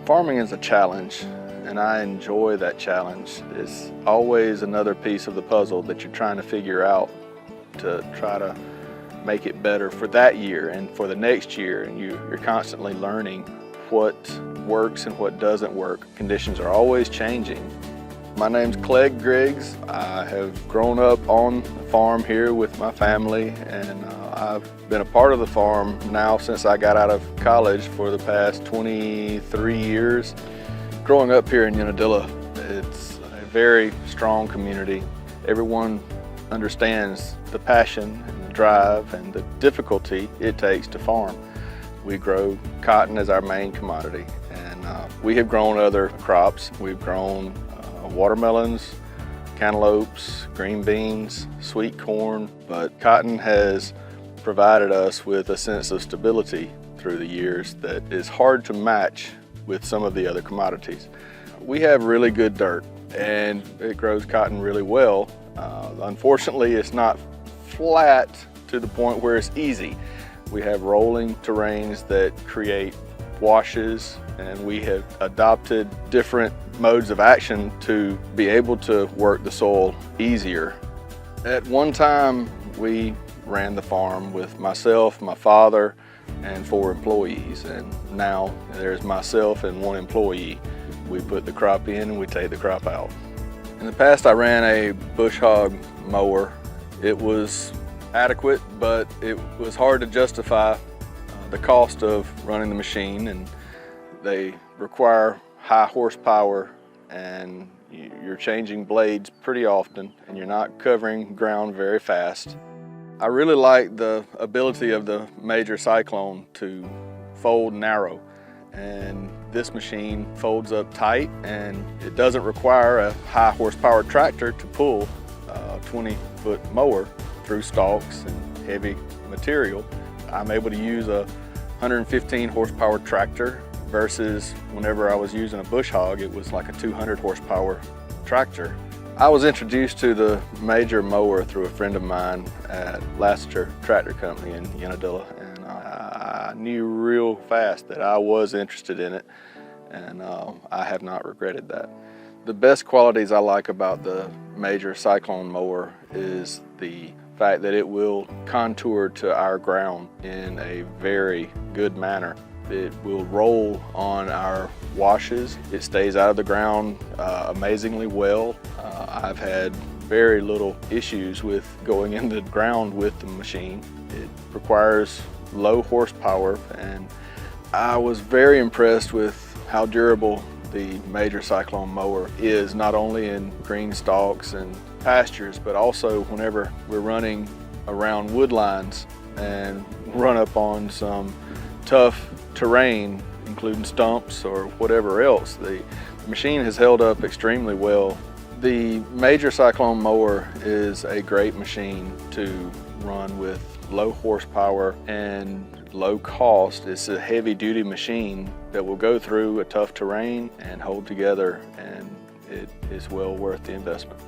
Farming is a challenge, and I enjoy that challenge. It's always another piece of the puzzle that you're trying to figure out to try to make it better for that year and for the next year, and you're constantly learning what works and what doesn't work. Conditions are always changing. My name's Clegg Griggs. I have grown up on the farm here with my family, and I've been a part of the farm now since I got out of college for the past 23 years. Growing up here in Unadilla, it's a very strong community. Everyone understands the passion and the drive and the difficulty it takes to farm. We grow cotton as our main commodity, and we have grown other crops. We've grown watermelons, cantaloupes, green beans, sweet corn, but cotton has provided us with a sense of stability through the years that is hard to match with some of the other commodities. We have really good dirt, and it grows cotton really well. Unfortunately, it's not flat to the point where it's easy. We have rolling terrains that create washes, and we have adopted different modes of action to be able to work the soil easier. At one time, we ran the farm with myself, my father, and 4 employees, and now there's myself and 1 employee. We put the crop in and we take the crop out. In the past, I ran a bush hog mower. It was adequate, but it was hard to justify the cost of running the machine, and they require high horsepower, and you're changing blades pretty often, and you're not covering ground very fast. I really like the ability of the major Cyclone to fold narrow, and this machine folds up tight, and it doesn't require a high horsepower tractor to pull a 20-foot mower through stalks and heavy material. I'm able to use a 115 horsepower tractor versus whenever I was using a bush hog, it was like a 200 horsepower tractor. I was introduced to the major mower through a friend of mine at Lassiter Tractor Company in Unadilla, and I knew real fast that I was interested in it, and I have not regretted that. The best qualities I like about the major Cyclone mower is the fact that it will contour to our ground in a very good manner. It will roll on our washes. It stays out of the ground amazingly well. I've had very little issues with going in the ground with the machine. It requires low horsepower, and I was very impressed with how durable the major Cyclone mower is, not only in green stalks and pastures, but also whenever we're running around wood lines and run up on some tough terrain, including stumps or whatever else. The machine has held up extremely well. The major Cyclone mower is a great machine to run with low horsepower and low cost. It's a heavy duty machine that will go through a tough terrain and hold together, and it is well worth the investment.